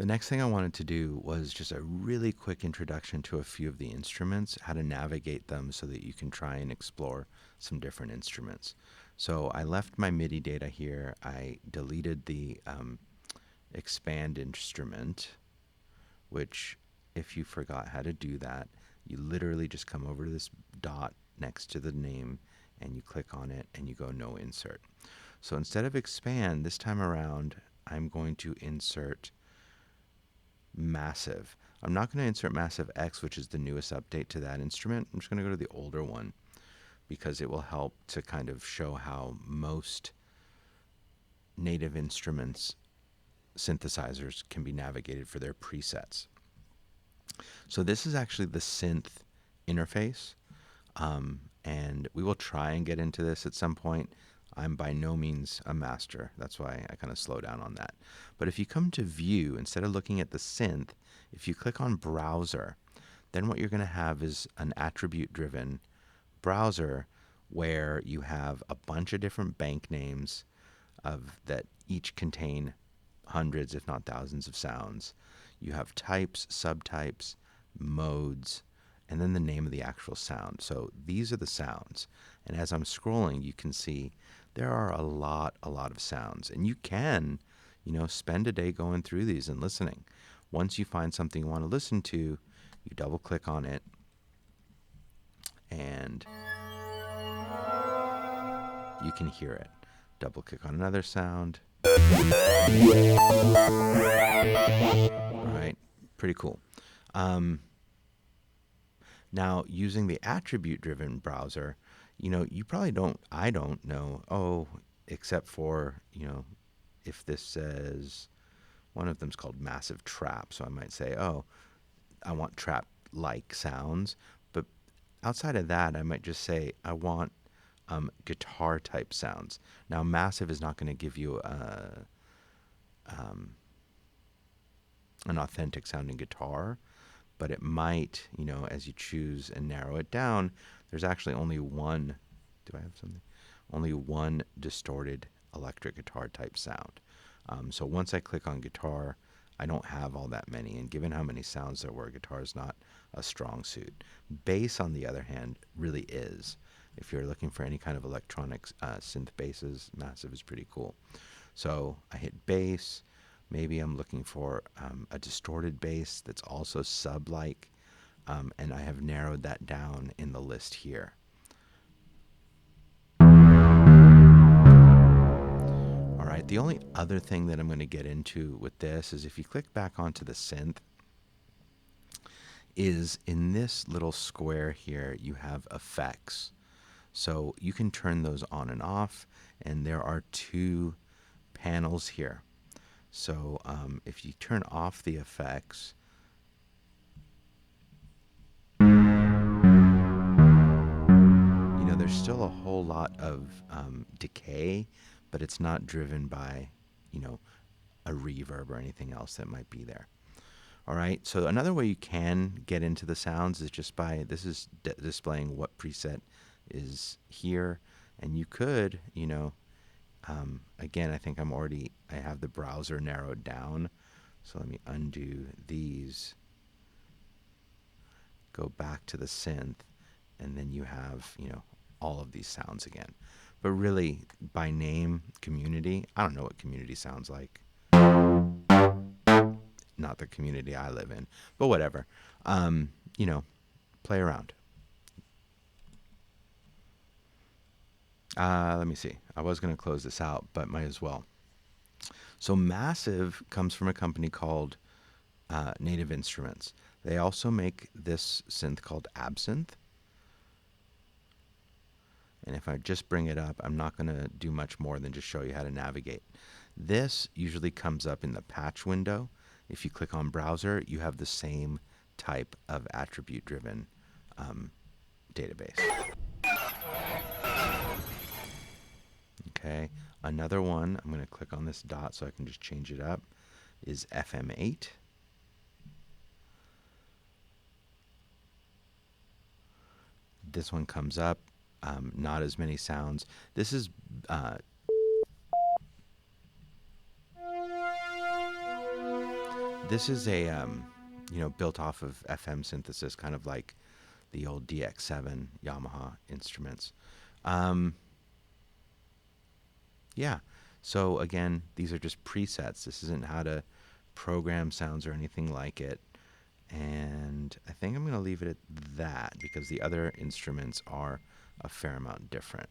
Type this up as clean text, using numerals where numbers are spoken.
The next thing I wanted to do was just a really quick introduction to a few of the instruments, how to navigate them so that you can try and explore some different instruments. So I left my MIDI data here. I deleted the expand instrument, which, if you forgot how to do that, you literally just come over to this dot next to the name and you click on it and you go no insert. So instead of expand, this time around, I'm going to insert massive. I'm not going to insert massive X, which is the newest update to that instrument. I'm just going to go to the older one because it will help to kind of show how most native instruments synthesizers can be navigated for their presets. So this is actually the synth interface, and we will try and get into this at some point. I'm by no means a master. That's why I kind of slow down on that. But if you come to view, instead of looking at the synth, if you click on browser, then what you're going to have is an attribute-driven browser where you have a bunch of different bank names that each contain hundreds, if not thousands, of sounds. You have types, subtypes, modes, and then the name of the actual sound. So these are the sounds. And as I'm scrolling, you can see there are a lot of sounds. And you can, spend a day going through these and listening. Once you find something you want to listen to, you double click on it and you can hear it. Double click on another sound. All right, pretty cool. Now, using the attribute-driven browser, you probably I don't know, except for, if this says, one of them's called Massive Trap, so I might say, I want trap-like sounds. But outside of that, I might just say, I want guitar-type sounds. Now, Massive is not going to give you an authentic sounding guitar, but it might, as you choose and narrow it down, there's actually only one, do I have something? Only one distorted electric guitar type sound. So once I click on guitar, I don't have all that many. And given how many sounds there were, guitar is not a strong suit. Bass, on the other hand, really is. If you're looking for any kind of electronic synth basses, Massive is pretty cool. So I hit bass. Maybe I'm looking for a distorted bass that's also sub-like, and I have narrowed that down in the list here. All right, the only other thing that I'm going to get into with this is if you click back onto the synth, is in this little square here, you have effects. So you can turn those on and off, and there are two panels here. So if you turn off the effects, there's still a whole lot of decay, but it's not driven by, a reverb or anything else that might be there. All right, so another way you can get into the sounds is just by, this is displaying what preset is here, and you could, again, I think I have the browser narrowed down, so let me undo these, go back to the synth, and then you have, all of these sounds again. But really, by name, Community, I don't know what Community sounds like. Not the community I live in, but whatever. Play around. Let me see. I was going to close this out, but might as well. So Massive comes from a company called Native Instruments. They also make this synth called Absinthe. And if I just bring it up, I'm not going to do much more than just show you how to navigate. This usually comes up in the patch window. If you click on browser, you have the same type of attribute-driven database. Okay, another one, I'm going to click on this dot so I can just change it up, is FM8. This one comes up, not as many sounds. This is This is a built off of FM synthesis, kind of like the old DX7 Yamaha instruments. Um, yeah. So again, these are just presets. This isn't how to program sounds or anything like it. And I think I'm going to leave it at that because the other instruments are a fair amount different.